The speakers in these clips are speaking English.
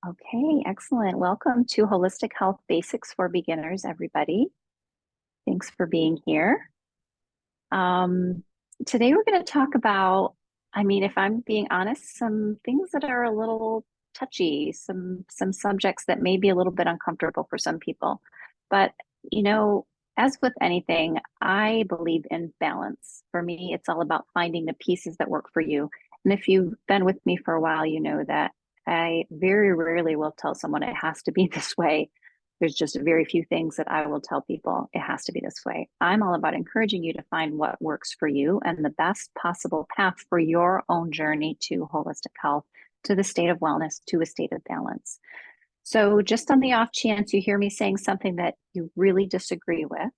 Okay, excellent. Welcome to Holistic Health Basics for Beginners, everybody. Thanks for being here. Um, Today we're going to talk about, if I'm being honest, some things that are a little touchy, some subjects that may be a little bit uncomfortable for some people. But, you know, as with anything, I believe in balance. For me, it's all about finding the pieces that work for you. And if you've been with me for a while, you know that I very rarely will tell someone it has to be this way. There's just very few things that I will tell people it has to be this way. I'm all about encouraging you to find what works for you and the best possible path for your own journey to holistic health, to the state of wellness, to a state of balance. So, just on the off chance you hear me saying something that you really disagree with,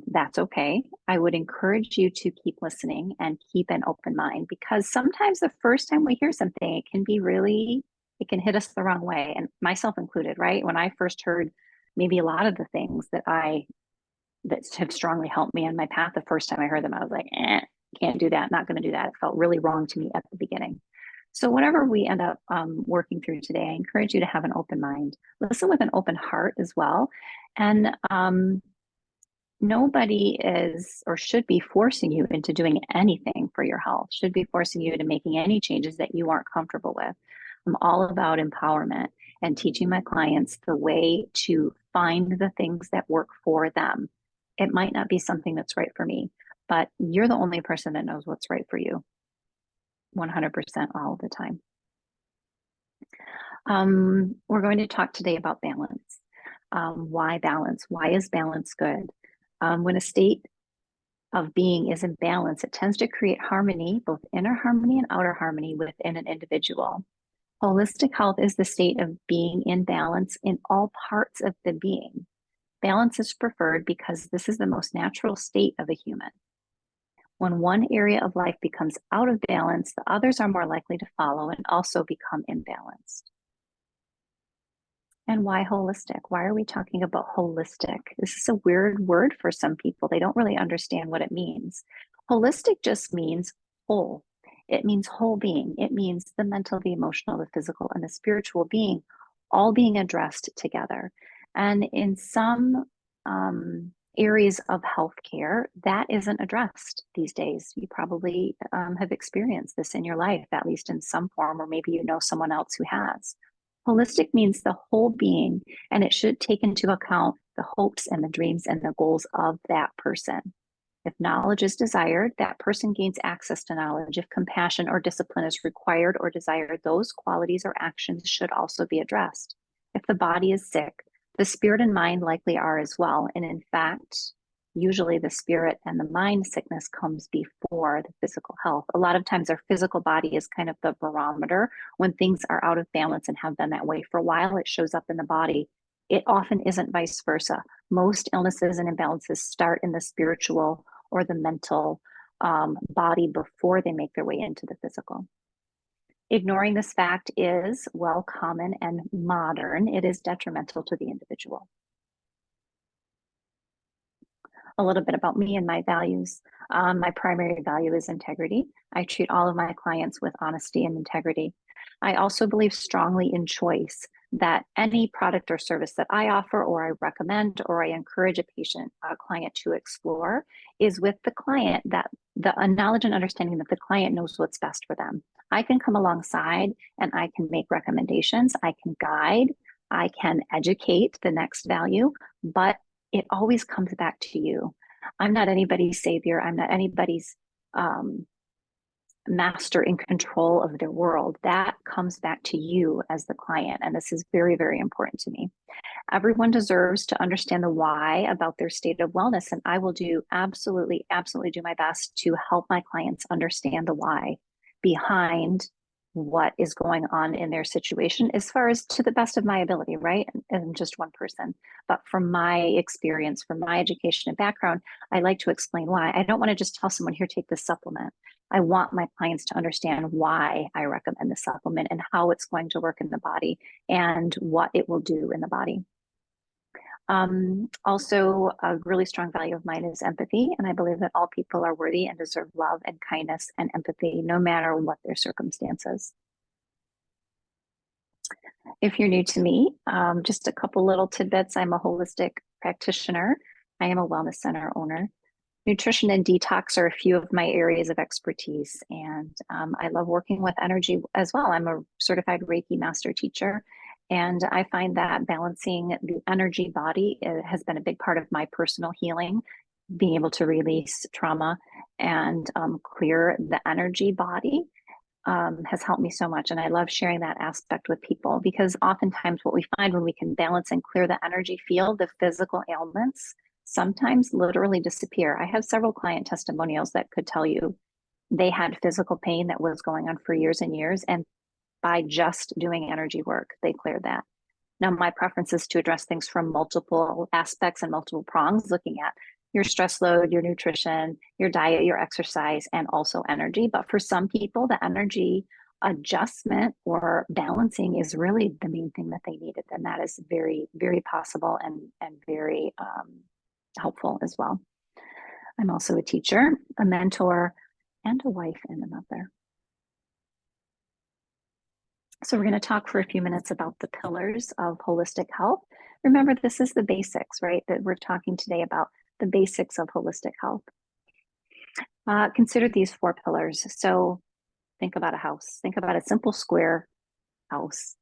that's okay. I would encourage you to keep listening and keep an open mind, because sometimes the first time we hear something, it can hit us the wrong way, and myself included, right? When I first heard maybe a lot of the things that have strongly helped me on my path, the first time I heard them, I was like, can't do that, not going to do that. It felt really wrong to me at the beginning. So whatever we end up working through today, I encourage you to have an open mind, listen with an open heart as well. And nobody is or should be forcing you into doing anything for your health, should be forcing you into making any changes that you aren't comfortable with. I'm all about empowerment and teaching my clients the way to find the things that work for them. It might not be something that's right for me, but you're the only person that knows what's right for you 100% all the time. We're going to talk today about balance. Why balance? Why is balance good? When a state of being is in balance, it tends to create harmony, both inner harmony and outer harmony within an individual. Holistic health is the state of being in balance in all parts of the being. Balance is preferred because this is the most natural state of a human. When one area of life becomes out of balance, the others are more likely to follow and also become imbalanced. And why holistic? Why are we talking about holistic? This is a weird word for some people. They don't really understand what it means. Holistic just means whole. It means whole being. It means the mental, the emotional, the physical, and the spiritual being all being addressed together. And in some areas of healthcare, that isn't addressed these days. You probably have experienced this in your life, at least in some form, or maybe you know someone else who has. Holistic means the whole being, and it should take into account the hopes and the dreams and the goals of that person. If knowledge is desired, that person gains access to knowledge. If compassion or discipline is required or desired, those qualities or actions should also be addressed. If the body is sick, the spirit and mind likely are as well. And in fact, usually the spirit and the mind sickness comes before the physical health. A lot of times our physical body is kind of the barometer. When things are out of balance and have been that way for a while, it shows up in the body. It often isn't vice versa. Most illnesses and imbalances start in the spiritual or the mental body before they make their way into the physical. Ignoring this fact is, well, common and modern. It is detrimental to the individual. A little bit about me and my values. My primary value is integrity. I treat all of my clients with honesty and integrity. I also believe strongly in choice, that any product or service that I offer or I recommend or I encourage a client to explore is with the client, that the knowledge and understanding that the client knows what's best for them. I can come alongside and I can make recommendations, I can guide, I can educate the next value, but it always comes back to you. I'm not anybody's savior. I'm not anybody's master in control of their world. That comes back to you as the client. And this is very, very important to me. Everyone deserves to understand the why about their state of wellness. And I will do absolutely do my best to help my clients understand the why behind what is going on in their situation, as far as to the best of my ability, right? And I'm just one person. But from my experience, from my education and background, I like to explain why. I don't want to just tell someone, here, take this supplement. I want my clients to understand why I recommend the supplement and how it's going to work in the body and what it will do in the body. Also, a really strong value of mine is empathy, and I believe that all people are worthy and deserve love and kindness and empathy, no matter what their circumstances. if you're new to me, just a couple little tidbits. I'm a holistic practitioner. I am a wellness center owner. Nutrition and detox are a few of my areas of expertise, and I love working with energy as well. I'm a certified Reiki master teacher, and I find that balancing the energy body has been a big part of my personal healing, being able to release trauma and clear the energy body has helped me so much. And I love sharing that aspect with people because oftentimes what we find when we can balance and clear the energy field, the physical ailments sometimes literally disappear. I have several client testimonials that could tell you they had physical pain that was going on for years and years. And by just doing energy work, they cleared that. Now, my preference is to address things from multiple aspects and multiple prongs, looking at your stress load, your nutrition, your diet, your exercise, and also energy. But for some people, the energy adjustment or balancing is really the main thing that they needed. And that is very, very possible and very helpful as well. I'm also a teacher, a mentor, and a wife and a mother. So we're going to talk for a few minutes about the pillars of holistic health. Remember, this is the basics, right? That we're talking today about the basics of holistic health. Consider these 4 pillars. So think about a house. Think about a simple square house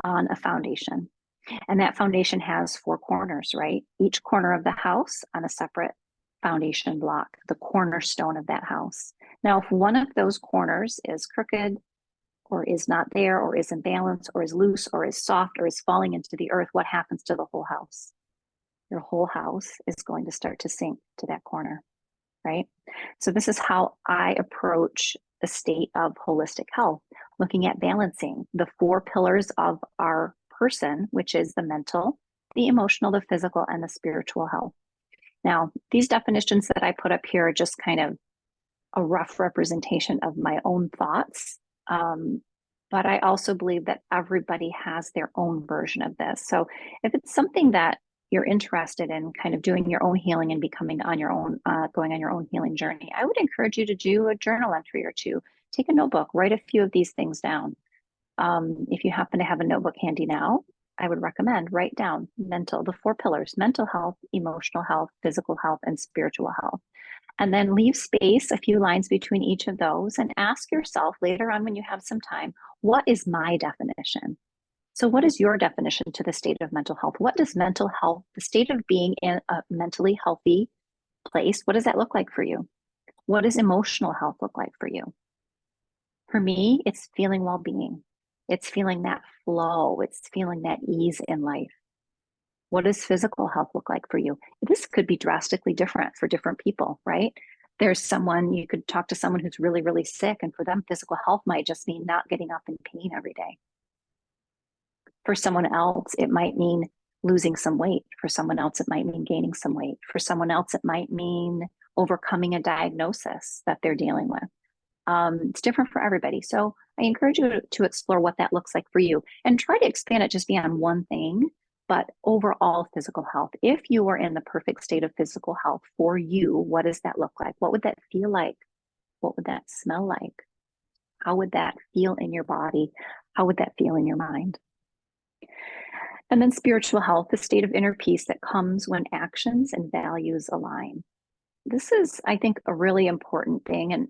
on a foundation. And that foundation has 4 corners, right? Each corner of the house on a separate foundation block, the cornerstone of that house. Now, if one of those corners is crooked, or is not there, or is imbalanced, or is loose, or is soft, or is falling into the earth, what happens to the whole house? Your whole house is going to start to sink to that corner, right? So this is how I approach the state of holistic health, looking at balancing the 4 pillars of our person, which is the mental, the emotional, the physical, and the spiritual health. Now, these definitions that I put up here are just kind of a rough representation of my own thoughts. But I also believe that everybody has their own version of this. So if it's something that you're interested in kind of doing your own healing and becoming on your own, going on your own healing journey, I would encourage you to do a journal entry or 2. Take a notebook, write a few of these things down. If you happen to have a notebook handy now, I would recommend write down the 4 pillars: mental health, emotional health, physical health, and spiritual health. And then leave space, a few lines between each of those, and ask yourself later on when you have some time, what is my definition? So what is your definition to the state of mental health? What does mental health, the state of being in a mentally healthy place, what does that look like for you? What does emotional health look like for you? For me, it's feeling well-being. It's feeling that flow. It's feeling that ease in life. What does physical health look like for you? This could be drastically different for different people, right? There's someone, you could talk to someone who's really, really sick, and for them, physical health might just mean not getting up in pain every day. For someone else, it might mean losing some weight. For someone else, it might mean gaining some weight. For someone else, it might mean overcoming a diagnosis that they're dealing with. It's different for everybody. So I encourage you to explore what that looks like for you and try to expand it just beyond one thing, but overall physical health. If you are in the perfect state of physical health for you, what does that look like? What would that feel like? What would that smell like? How would that feel in your body? How would that feel in your mind? And then spiritual health, the state of inner peace that comes when actions and values align. This is, I think, a really important thing. And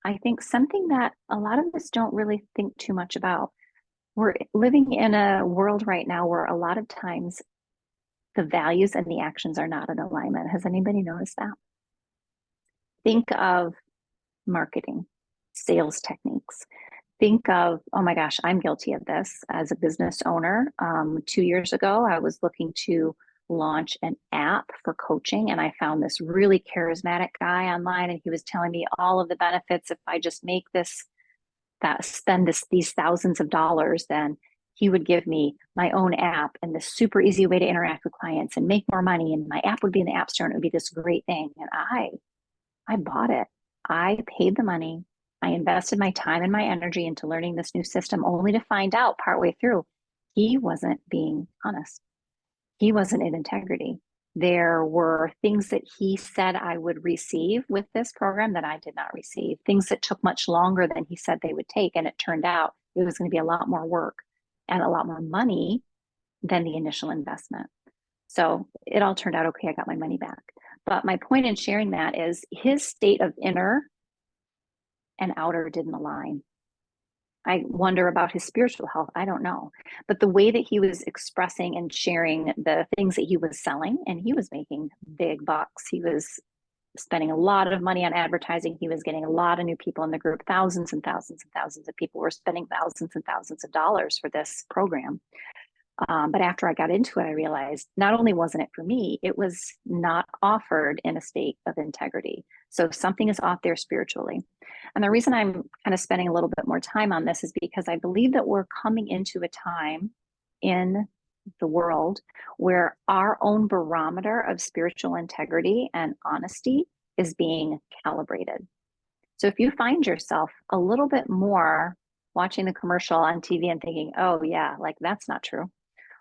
I think something that a lot of us don't really think too much about. We're living in a world right now where a lot of times the values and the actions are not in alignment. Has anybody noticed that? Think of marketing, sales techniques. Think of, oh my gosh, I'm guilty of this as a business owner. 2 years ago, I was looking to launch an app for coaching, and I found this really charismatic guy online, and he was telling me all of the benefits if I just make this, spend these thousands of dollars, then he would give me my own app and this super easy way to interact with clients and make more money, and my app would be in the app store and it would be this great thing. And I bought it. I paid the money. I invested my time and my energy into learning this new system, only to find out partway through he wasn't being honest. He wasn't in integrity. There were things that he said I would receive with this program that I did not receive, things that took much longer than he said they would take. And it turned out it was going to be a lot more work and a lot more money than the initial investment. So it all turned out okay. I got my money back. But my point in sharing that is his state of inner and outer didn't align. I wonder about his spiritual health. I don't know. But the way that he was expressing and sharing the things that he was selling, and he was making big bucks. He was spending a lot of money on advertising. He was getting a lot of new people in the group. Thousands and thousands and thousands of people were spending thousands and thousands of dollars for this program. But after I got into it, I realized not only wasn't it for me, it was not offered in a state of integrity. So something is off there spiritually. And the reason I'm kind of spending a little bit more time on this is because I believe that we're coming into a time in the world where our own barometer of spiritual integrity and honesty is being calibrated. So if you find yourself a little bit more watching the commercial on TV and thinking, oh yeah, like that's not true,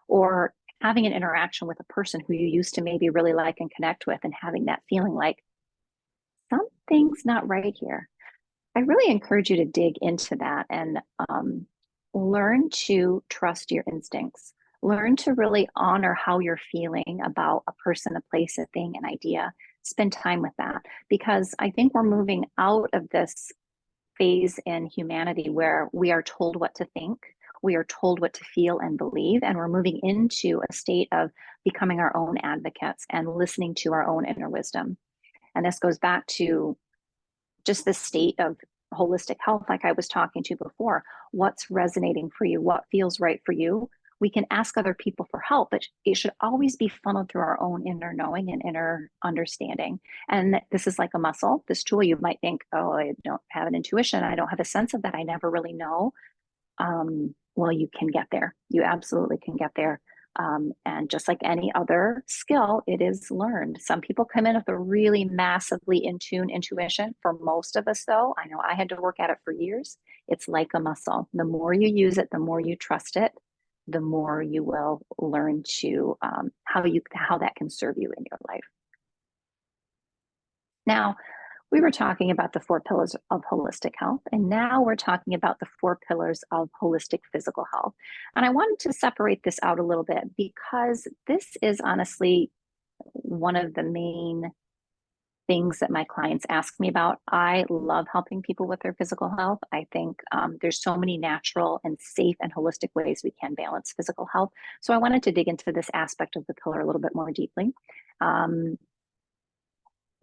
or having an interaction with a person who you used to maybe really like and connect with and having that feeling like something's not right here, I really encourage you to dig into that and learn to trust your instincts. Learn to really honor how you're feeling about a person, a place, a thing, an idea. Spend time with that, because I think we're moving out of this phase in humanity where we are told what to think, we are told what to feel and believe, and we're moving into a state of becoming our own advocates and listening to our own inner wisdom. And this goes back to just the state of holistic health, like I was talking to before. What's resonating for you? What feels right for you? We can ask other people for help, but it should always be funneled through our own inner knowing and inner understanding. And this is like a muscle. This tool, you might think, oh, I don't have an intuition. I don't have a sense of that. I never really know. Well, you can get there. You absolutely can get there. And just like any other skill, it is learned. Some people come in with a really massively in tune intuition. For most of us, though, I know I had to work at it for years. It's like a muscle. The more you use it, the more you trust it, the more you will learn to how that can serve you in your life. Now, we were talking about the 4 pillars of holistic health, and now we're talking about the 4 pillars of holistic physical health. And I wanted to separate this out a little bit because this is honestly one of the main things that my clients ask me about. I love helping people with their physical health. I think there's so many natural and safe and holistic ways we can balance physical health. So I wanted to dig into this aspect of the pillar a little bit more deeply.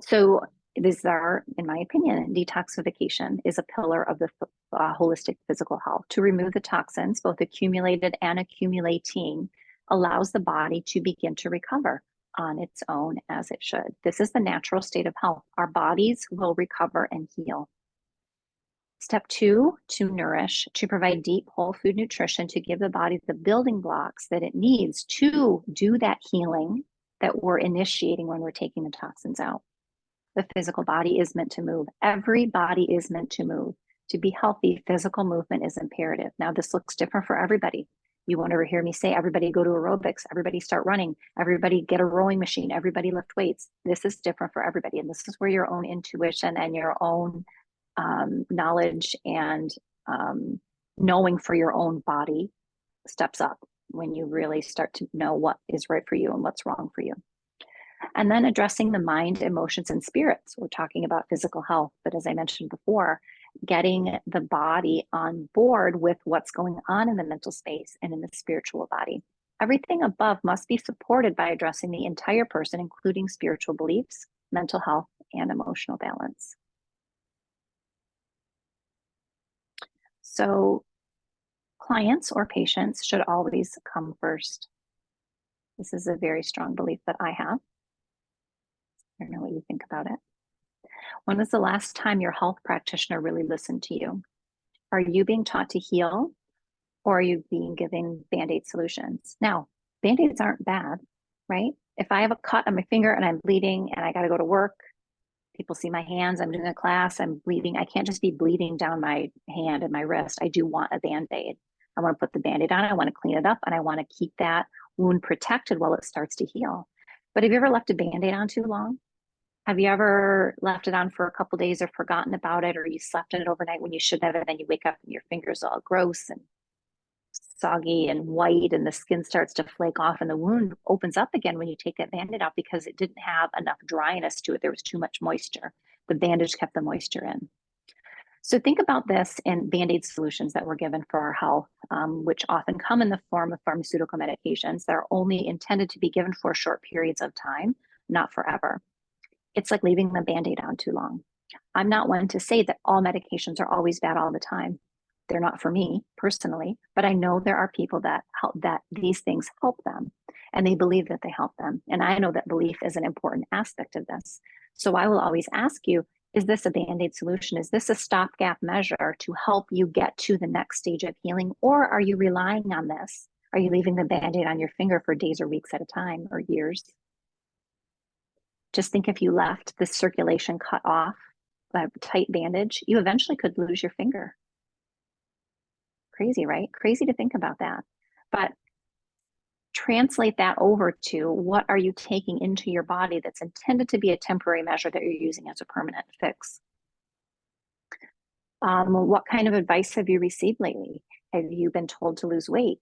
So these are, in my opinion, detoxification is a pillar of the holistic physical health. To remove the toxins, both accumulated and accumulating, allows the body to begin to recover on its own as it should. This is the natural state of health. Our bodies will recover and heal. Step 2, to nourish, to provide deep whole food nutrition to give the body the building blocks that it needs to do that healing that we're initiating when we're taking the toxins out. The physical body is meant to move. Every body is meant to move. To be healthy, physical movement is imperative. Now, this looks different for everybody. You won't ever hear me say, everybody go to aerobics, everybody start running, everybody get a rowing machine, everybody lift weights. This is different for everybody. And this is where your own intuition and your own knowledge and knowing for your own body steps up when you really start to know what is right for you and what's wrong for you. And then addressing the mind, emotions, and spirits. We're talking about physical health, but as I mentioned before, getting the body on board with what's going on in the mental space and in the spiritual body. Everything above must be supported by addressing the entire person, including spiritual beliefs, mental health, and emotional balance. So clients or patients should always come first. This is a very strong belief that I have. I don't know what you think about it. When was the last time your health practitioner really listened to you? Are you being taught to heal, or are you being given Band-Aid solutions? Now, Band-Aids aren't bad, right? If I have a cut on my finger and I'm bleeding and I got to go to work, people see my hands, I'm doing a class, I'm bleeding. I can't just be bleeding down my hand and my wrist. I do want a Band-Aid. I want to put the Band-Aid on, I want to clean it up, and I want to keep that wound protected while it starts to heal. But have you ever left a Band-Aid on too long? Have you ever left it on for a couple days or forgotten about it, or you slept in it overnight when you shouldn't have, and then you wake up and your finger's all gross and soggy and white and the skin starts to flake off and the wound opens up again when you take that Band-Aid out because it didn't have enough dryness to it. There was too much moisture. The bandage kept the moisture in. So think about this in Band-Aid solutions that we're given for our health, which often come in the form of pharmaceutical medications that are only intended to be given for short periods of time, not forever. It's like leaving the Band-Aid on too long. I'm not one to say that all medications are always bad all the time. They're not for me personally, but I know there are people that help, that these things help them and they believe that they help them. And I know that belief is an important aspect of this. So I will always ask you, is this a Band-Aid solution? Is this a stopgap measure to help you get to the next stage of healing? Or are you relying on this? Are you leaving the Band-Aid on your finger for days or weeks at a time or years? Just think if you left the circulation cut off by a tight bandage, you eventually could lose your finger. Crazy, right? Crazy to think about that. But translate that over to what are you taking into your body that's intended to be a temporary measure that you're using as a permanent fix? What kind of advice have you received lately? Have you been told to lose weight?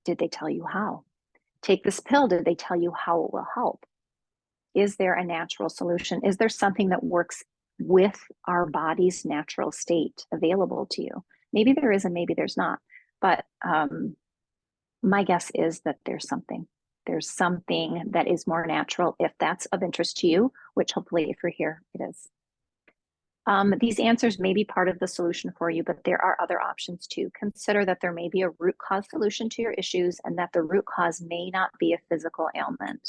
Did they tell you how? Take this pill. Did they tell you how it will help? Is there a natural solution? Is there something that works with our body's natural state available to you? Maybe there is and maybe there's not. But my guess is that there's something. There's something that is more natural if that's of interest to you, which hopefully if you're here, it is. These answers may be part of the solution for you, but there are other options too. Consider that there may be a root cause solution to your issues and that the root cause may not be a physical ailment.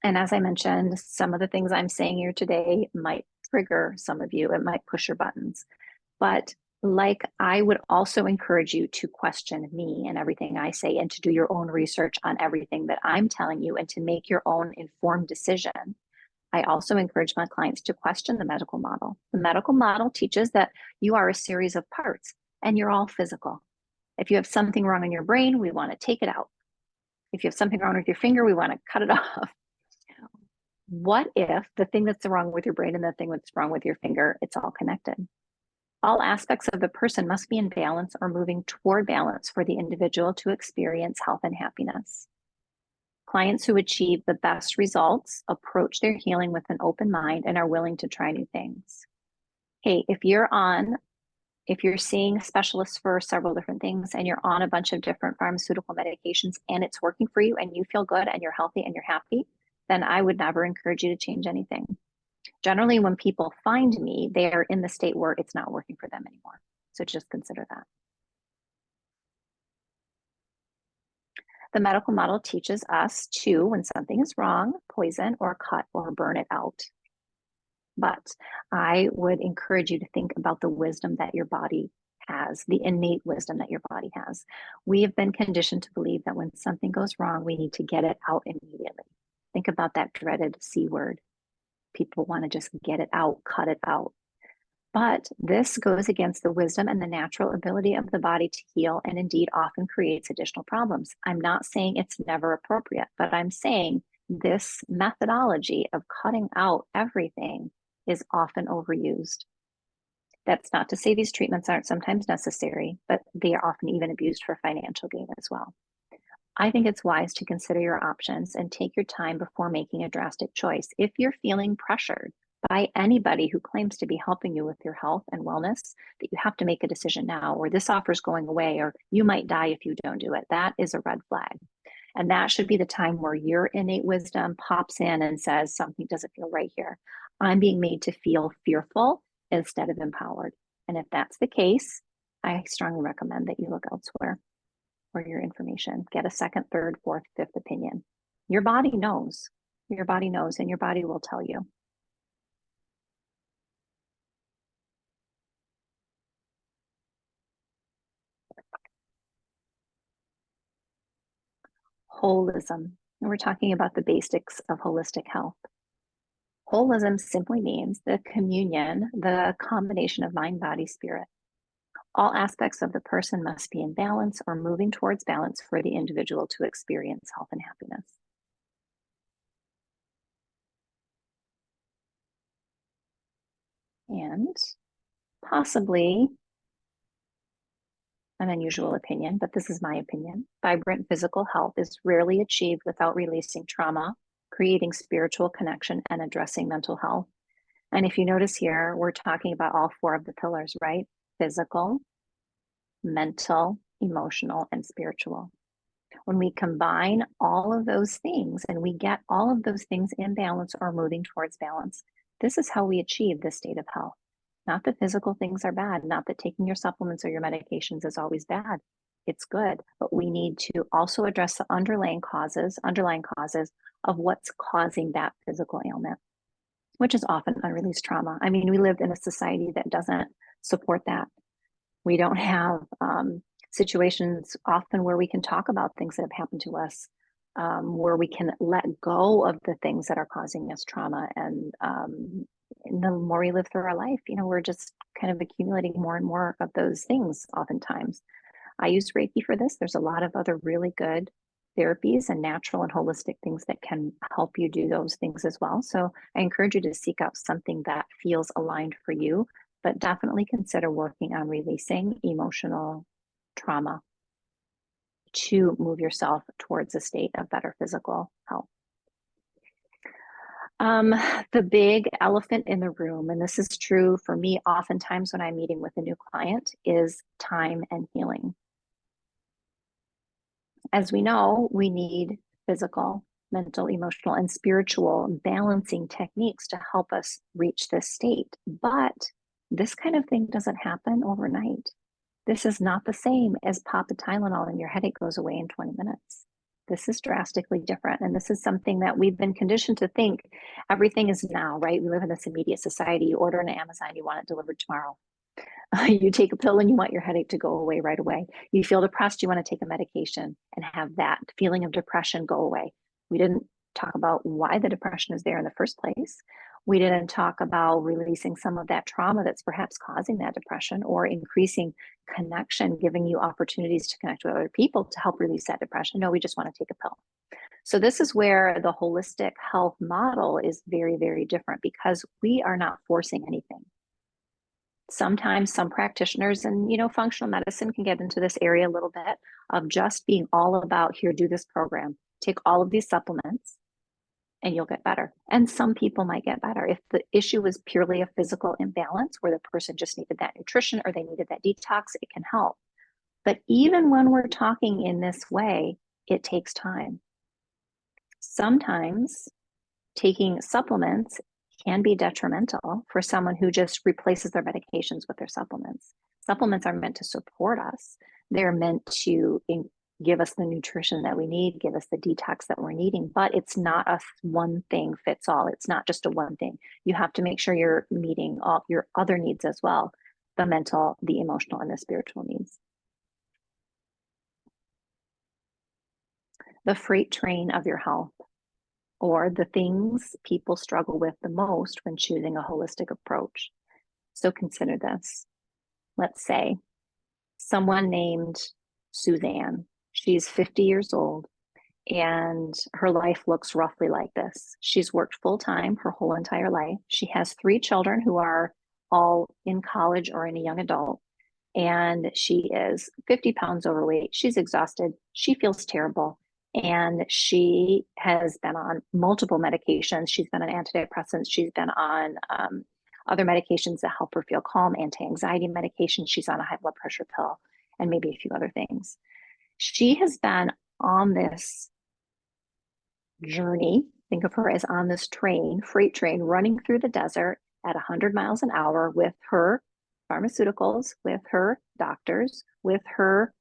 And as I mentioned, some of the things I'm saying here today might trigger some of you. It might push your buttons. But like, I would also encourage you to question me and everything I say and to do your own research on everything that I'm telling you and to make your own informed decision. I also encourage my clients to question the medical model. The medical model teaches that you are a series of parts and you're all physical. If you have something wrong in your brain, we want to take it out. If you have something wrong with your finger, we want to cut it off. What if the thing that's wrong with your brain and the thing that's wrong with your finger, it's all connected? All aspects of the person must be in balance or moving toward balance for the individual to experience health and happiness. Clients who achieve the best results approach their healing with an open mind and are willing to try new things. Hey, if you're seeing specialists for several different things and you're on a bunch of different pharmaceutical medications and it's working for you and you feel good and you're healthy and you're happy, then I would never encourage you to change anything. Generally, when people find me, they are in the state where it's not working for them anymore. So just consider that. The medical model teaches us to, when something is wrong, poison or cut or burn it out. But I would encourage you to think about the wisdom that your body has, the innate wisdom that your body has. We have been conditioned to believe that when something goes wrong, we need to get it out immediately. Think about that dreaded C word. People want to just get it out, cut it out. But this goes against the wisdom and the natural ability of the body to heal and indeed often creates additional problems. I'm not saying it's never appropriate, but I'm saying this methodology of cutting out everything is often overused. That's not to say these treatments aren't sometimes necessary, but they are often even abused for financial gain as well. I think it's wise to consider your options and take your time before making a drastic choice. If you're feeling pressured by anybody who claims to be helping you with your health and wellness, that you have to make a decision now, or this offer is going away, or you might die if you don't do it, that is a red flag. And that should be the time where your innate wisdom pops in and says, something doesn't feel right here. I'm being made to feel fearful instead of empowered. And if that's the case, I strongly recommend that you look elsewhere for your information. Get a second, third, fourth, fifth opinion. Your body knows. Your body knows, and your body will tell you. Holism. And we're talking about the basics of holistic health. Holism simply means the communion, the combination of mind, body, spirit. All aspects of the person must be in balance or moving towards balance for the individual to experience health and happiness. And possibly an unusual opinion, but this is my opinion. Vibrant physical health is rarely achieved without releasing trauma, creating spiritual connection, and addressing mental health. And if you notice here, we're talking about all four of the pillars, right? Physical, mental, emotional, and spiritual. When we combine all of those things and we get all of those things in balance or moving towards balance, this is how we achieve this state of health. Not that physical things are bad, not that taking your supplements or your medications is always bad. It's good, but we need to also address the underlying causes of what's causing that physical ailment, which is often unreleased trauma. I mean, we live in a society that doesn't support that. We don't have situations often where we can talk about things that have happened to us, where we can let go of the things that are causing us trauma. And the more we live through our life, we're just kind of accumulating more and more of those things oftentimes. I use Reiki for this. There's a lot of other really good therapies and natural and holistic things that can help you do those things as well. So I encourage you to seek out something that feels aligned for you, but definitely consider working on releasing emotional trauma to move yourself towards a state of better physical health. The big elephant in the room, and this is true for me oftentimes when I'm meeting with a new client, is time and healing. As we know, we need physical, mental, emotional, and spiritual balancing techniques to help us reach this state. But this kind of thing doesn't happen overnight. This is not the same as pop a Tylenol and your headache goes away in 20 minutes. This is drastically different. And this is something that we've been conditioned to think everything is now, right? We live in this immediate society. You order on Amazon, you want it delivered tomorrow. You take a pill and you want your headache to go away right away. You feel depressed, you want to take a medication and have that feeling of depression go away. We didn't talk about why the depression is there in the first place. We didn't talk about releasing some of that trauma that's perhaps causing that depression, or increasing connection, giving you opportunities to connect with other people to help release that depression. No, we just want to take a pill. So this is where the holistic health model is very, very different, because we are not forcing anything. Sometimes some practitioners and functional medicine can get into this area a little bit of just being all about, here, do this program, take all of these supplements and you'll get better. And some people might get better. If the issue is purely a physical imbalance where the person just needed that nutrition or they needed that detox, it can help. But even when we're talking in this way, it takes time. Sometimes taking supplements can be detrimental for someone who just replaces their medications with their supplements. Supplements are meant to support us. They're meant to give us the nutrition that we need, give us the detox that we're needing, but it's not a one thing fits all. It's not just a one thing. You have to make sure you're meeting all your other needs as well, the mental, the emotional, and the spiritual needs. The freight train of your health, or the things people struggle with the most when choosing a holistic approach. So consider this. Let's say someone named Suzanne. She's 50 years old and her life looks roughly like this. She's worked full-time her whole entire life. She has 3 children who are all in college or in a young adult. And she is 50 pounds overweight. She's exhausted. She feels terrible. And she has been on multiple medications. She's been on antidepressants. She's been on other medications that help her feel calm, anti-anxiety medications. She's on a high blood pressure pill and maybe a few other things. She has been on this journey. Think of her as on this train, freight train, running through the desert at 100 miles an hour with her pharmaceuticals, with her doctors, with her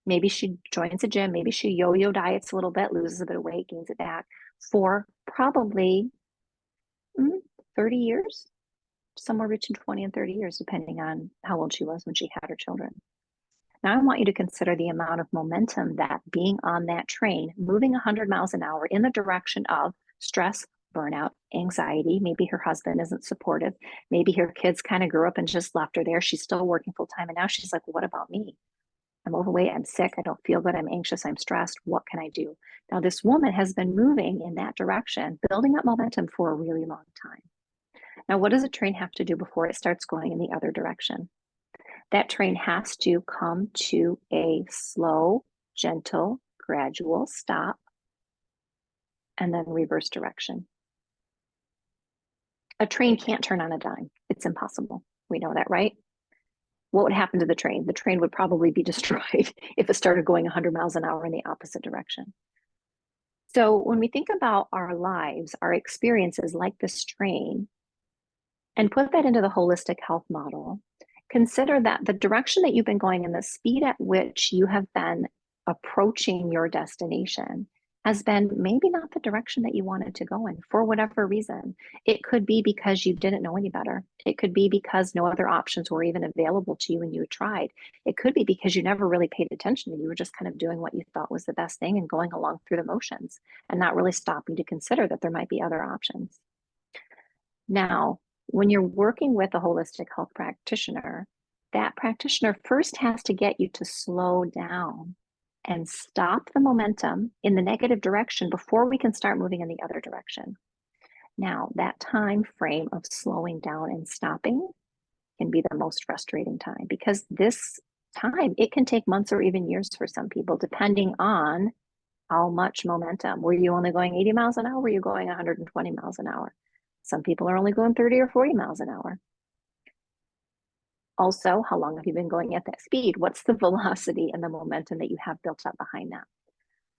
maybe she joins a gym, maybe she yo-yo diets a little bit, loses a bit of weight, gains it back, for probably 30 years, somewhere between 20 and 30 years, depending on how old she was when she had her children. Now, I want you to consider the amount of momentum that being on that train, moving 100 miles an hour in the direction of stress, burnout, anxiety. Maybe her husband isn't supportive. Maybe her kids kind of grew up and just left her there. She's still working full time. And now she's like, what about me? I'm overweight, I'm sick, I don't feel good, I'm anxious, I'm stressed. What can I do? Now, this woman has been moving in that direction, building up momentum for a really long time. Now, what does a train have to do before it starts going in the other direction? That train has to come to a slow, gentle, gradual stop and then reverse direction. A train can't turn on a dime. It's impossible. We know that, right? What would happen to the train? The train would probably be destroyed if it started going 100 miles an hour in the opposite direction. So when we think about our lives, our experiences like this train, and put that into the holistic health model, consider that the direction that you've been going and the speed at which you have been approaching your destination has been maybe not the direction that you wanted to go in for whatever reason. It could be because you didn't know any better. It could be because no other options were even available to you and you tried. It could be because you never really paid attention and you were just kind of doing what you thought was the best thing and going along through the motions and not really stopping to consider that there might be other options. Now, when you're working with a holistic health practitioner, that practitioner first has to get you to slow down and stop the momentum in the negative direction before we can start moving in the other direction. Now, that time frame of slowing down and stopping can be the most frustrating time because this time, it can take months or even years for some people, depending on how much momentum. Were you only going 80 miles an hour? Were you going 120 miles an hour? Some people are only going 30 or 40 miles an hour. Also, how long have you been going at that speed? What's the velocity and the momentum that you have built up behind that?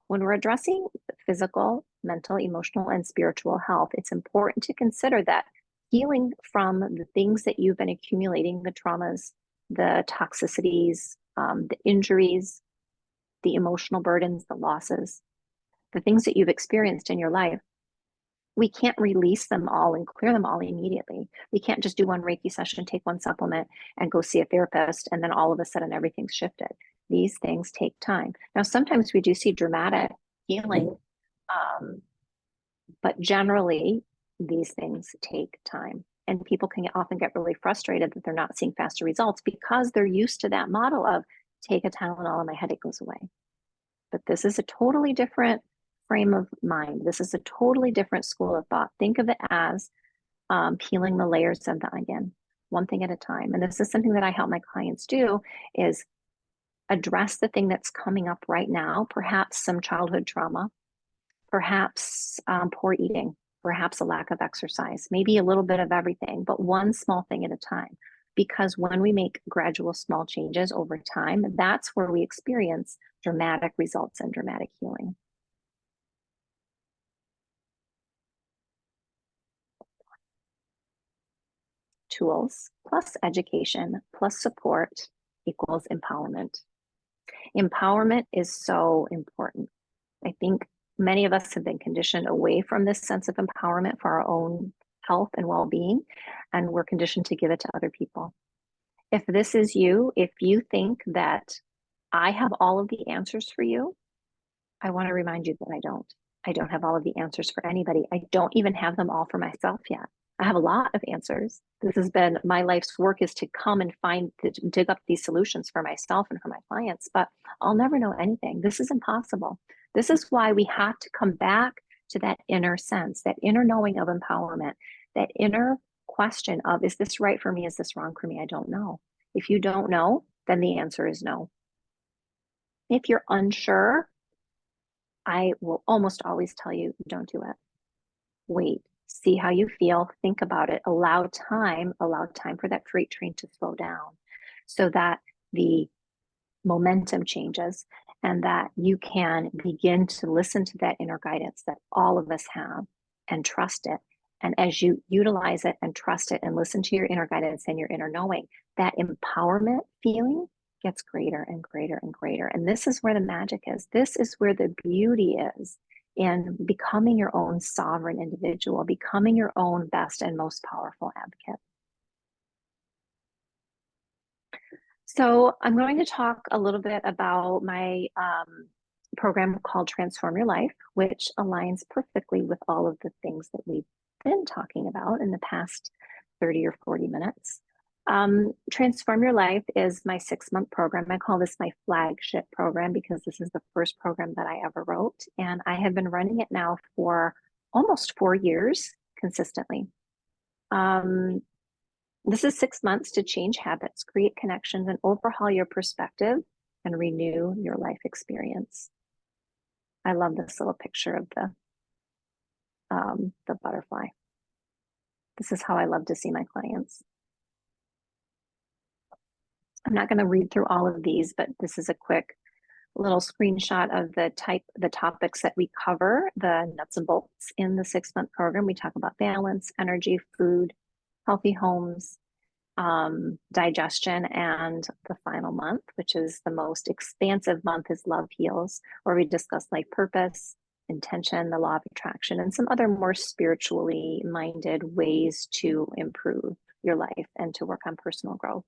When we're addressing physical, mental, emotional, and spiritual health, it's important to consider that healing from the things that you've been accumulating, the traumas, the toxicities, the injuries, the emotional burdens, the losses, the things that you've experienced in your life, we can't release them all and clear them all immediately. We can't just do one Reiki session, take one supplement, and go see a therapist, and then all of a sudden everything's shifted. These things take time. Now, sometimes we do see dramatic healing, but generally, these things take time. And people can often get really frustrated that they're not seeing faster results because they're used to that model of take a Tylenol and my headache goes away. But this is a totally different frame of mind. This is a totally different school of thought. Think of it as peeling the layers of the onion, one thing at a time. And this is something that I help my clients do is address the thing that's coming up right now, perhaps some childhood trauma, perhaps poor eating, perhaps a lack of exercise, maybe a little bit of everything, but one small thing at a time. Because when we make gradual small changes over time, that's where we experience dramatic results and dramatic healing. Tools plus education plus support equals empowerment. Empowerment is so important. I think many of us have been conditioned away from this sense of empowerment for our own health and well-being, and we're conditioned to give it to other people. If this is you, if you think that I have all of the answers for you, I want to remind you that I don't. I don't have all of the answers for anybody. I don't even have them all for myself yet. I have a lot of answers. This has been my life's work is to come and dig up these solutions for myself and for my clients, but I'll never know anything. This is impossible. This is why we have to come back to that inner sense, that inner knowing of empowerment, that inner question of, is this right for me? Is this wrong for me? I don't know. If you don't know, then the answer is no. If you're unsure, I will almost always tell you, don't do it. Wait, see how you feel, think about it, allow time for that freight train to slow down so that the momentum changes and that you can begin to listen to that inner guidance that all of us have and trust it. And as you utilize it and trust it and listen to your inner guidance and your inner knowing, that empowerment feeling gets greater and greater and greater. And this is where the magic is. This is where the beauty is in becoming your own sovereign individual, becoming your own best and most powerful advocate. So I'm going to talk a little bit about my program called Transform Your Life, which aligns perfectly with all of the things that we've been talking about in the past 30 or 40 minutes. Transform Your Life is my 6-month program. I call this my flagship program because this is the first program that I ever wrote. And I have been running it now for almost 4 years consistently. This is 6 months to change habits, create connections, and overhaul your perspective and renew your life experience. I love this little picture of the butterfly. This is how I love to see my clients. I'm not going to read through all of these, but this is a quick little screenshot of the topics that we cover, the nuts and bolts in the 6-month program. We talk about balance, energy, food, healthy homes, digestion, and the final month, which is the most expansive month, is Love Heals, where we discuss life purpose, intention, the law of attraction, and some other more spiritually minded ways to improve your life and to work on personal growth.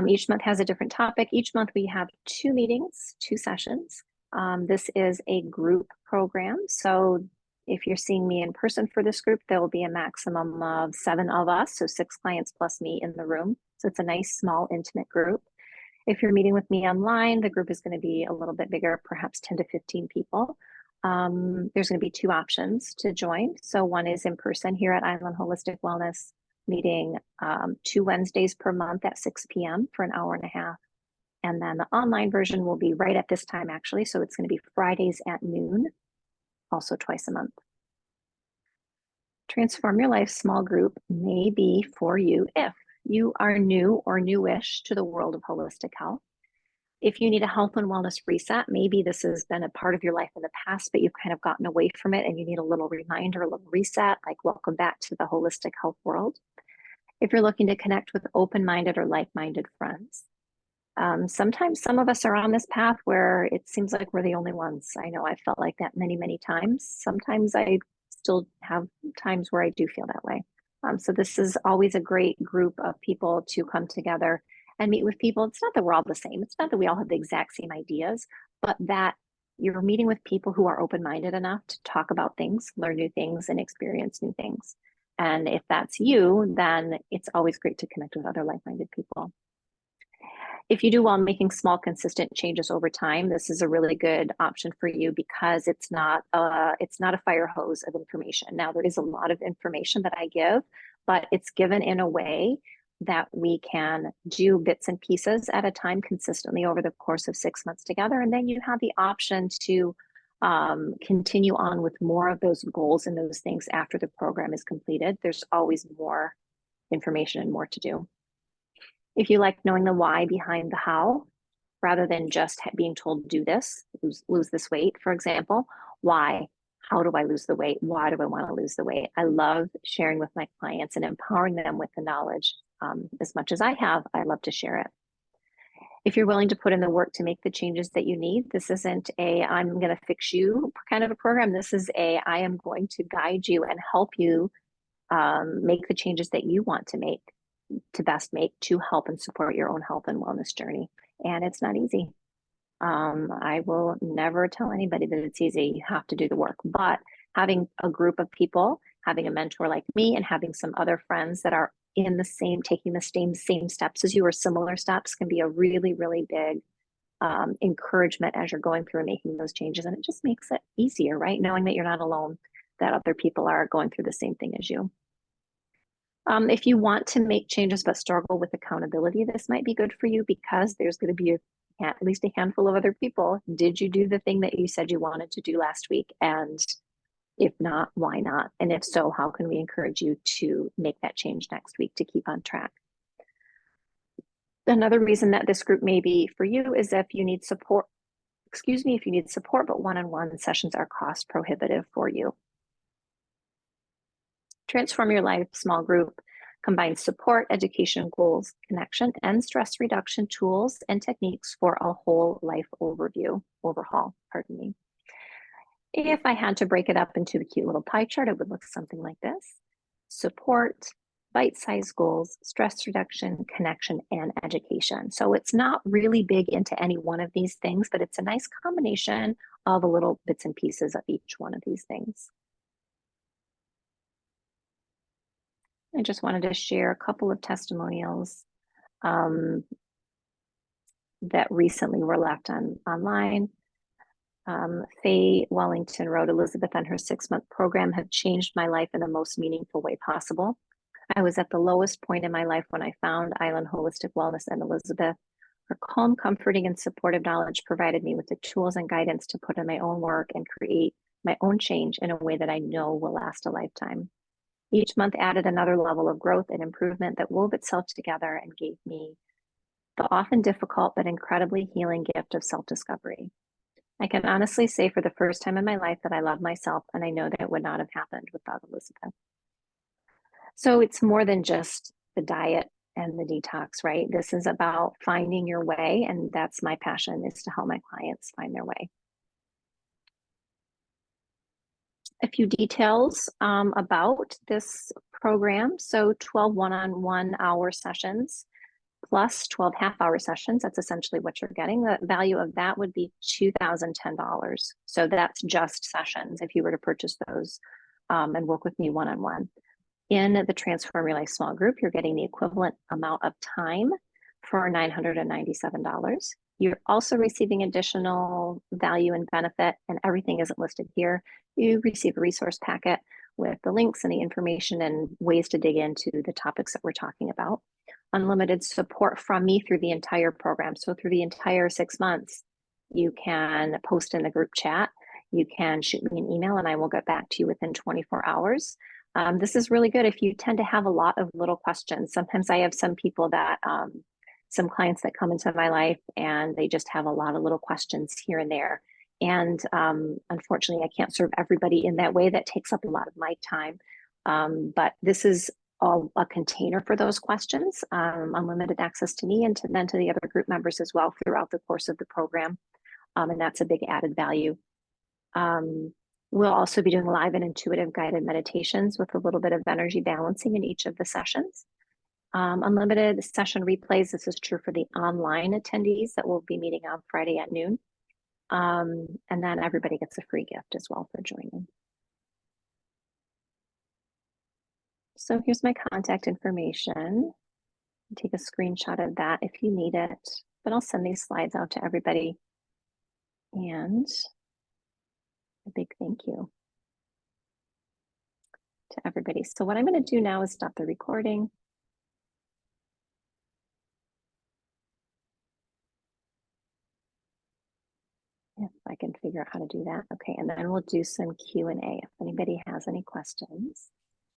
Each month has a different topic. Each month we have 2 meetings, 2 sessions. This is a group program. So if you're seeing me in person for this group, there will be a maximum of 7 of us, so 6 clients plus me in the room. So it's a nice, small, intimate group. If you're meeting with me online, the group is going to be a little bit bigger, perhaps 10 to 15 people. There's going to be 2 options to join. So one is in person here at Island Holistic Wellness, meeting 2 Wednesdays per month at 6 p.m. for an hour and a half. And then the online version will be right at this time, actually. So it's going to be Fridays at noon, also twice a month. Transform Your Life small group may be for you if you are new or newish to the world of holistic health. If you need a health and wellness reset, maybe this has been a part of your life in the past, but you've kind of gotten away from it and you need a little reminder, a little reset, like welcome back to the holistic health world. If you're looking to connect with open-minded or like-minded friends. Sometimes some of us are on this path where it seems like we're the only ones. I know I felt like that many, many times. Sometimes I still have times where I do feel that way. So this is always a great group of people to come together and meet with people. It's not that we're all the same. It's not that we all have the exact same ideas, but that you're meeting with people who are open-minded enough to talk about things, learn new things, and experience new things. And if that's you, then it's always great to connect with other like-minded people. If you do well making small, consistent changes over time, this is a really good option for you because it's not a fire hose of information. Now, there is a lot of information that I give, but it's given in a way that we can do bits and pieces at a time consistently over the course of 6 months together. And then you have the option to continue on with more of those goals and those things after the program is completed. There's always more information and more to do. If you like knowing the why behind the how, rather than just being told do this, lose this weight, for example, why? How do I lose the weight? Why do I want to lose the weight? I love sharing with my clients and empowering them with the knowledge. As much as I have, I love to share it. If you're willing to put in the work to make the changes that you need, this isn't a I'm going to fix you kind of a program. This is a I am going to guide you and help you make the changes that you want to best make to help and support your own health and wellness journey. And it's not easy. I will never tell anybody that it's easy. You have to do the work. But having a group of people, having a mentor like me, and having some other friends that are in the same, taking the same steps as you or similar steps can be a really, really big encouragement as you're going through and making those changes. And it just makes it easier, right? Knowing that you're not alone, that other people are going through the same thing as you. If you want to make changes but struggle with accountability, this might be good for you because there's going to be at least a handful of other people. Did you do the thing that you said you wanted to do last week? And if not, why not? And if so, how can we encourage you to make that change next week to keep on track? Another reason that this group may be for you is if you need support, if you need support, but one-on-one sessions are cost prohibitive for you. Transform Your Life small group combines support, education, goals, connection, and stress reduction tools and techniques for a whole life overhaul, pardon me. If I had to break it up into a cute little pie chart, it would look something like this. Support, bite-sized goals, stress reduction, connection, and education. So it's not really big into any one of these things, but it's a nice combination of a little bits and pieces of each one of these things. I just wanted to share a couple of testimonials that recently were left online. Faye Wellington wrote, Elizabeth and her 6-month program have changed my life in the most meaningful way possible. I was at the lowest point in my life when I found Island Holistic Wellness and Elizabeth. Her calm, comforting, and supportive knowledge provided me with the tools and guidance to put in my own work and create my own change in a way that I know will last a lifetime. Each month added another level of growth and improvement that wove itself together and gave me the often difficult but incredibly healing gift of self-discovery. I can honestly say for the first time in my life that I love myself, and I know that it would not have happened without Elizabeth. So it's more than just the diet and the detox, right? This is about finding your way, and that's my passion, is to help my clients find their way. A few details about this program. So 12 one-on-one hour sessions plus 12 half-hour sessions. That's essentially what you're getting. The value of that would be $2,010. So that's just sessions if you were to purchase those and work with me one-on-one. In the Transform Your Life small group, you're getting the equivalent amount of time for $997. You're also receiving additional value and benefit, and everything isn't listed here. You receive a resource packet with the links and the information and ways to dig into the topics that we're talking about. Unlimited support from me through the entire program. So through the entire 6 months, you can post in the group chat. You can shoot me an email and I will get back to you within 24 hours. This is really good if you tend to have a lot of little questions. Sometimes I have some people that, some clients that come into my life and they just have a lot of little questions here and there. And unfortunately, I can't serve everybody in that way. That takes up a lot of my time. But this is all a container for those questions, unlimited access to me and then to the other group members as well throughout the course of the program. And that's a big added value. We'll also be doing live and intuitive guided meditations with a little bit of energy balancing in each of the sessions. Unlimited session replays. This is true for the online attendees that will be meeting on Friday at noon. And then everybody gets a free gift as well for joining. So here's my contact information. Take a screenshot of that if you need it, but I'll send these slides out to everybody. And a big thank you to everybody. So what I'm going to do now is stop the recording. If I can figure out how to do that. Okay, and then we'll do some Q&A if anybody has any questions.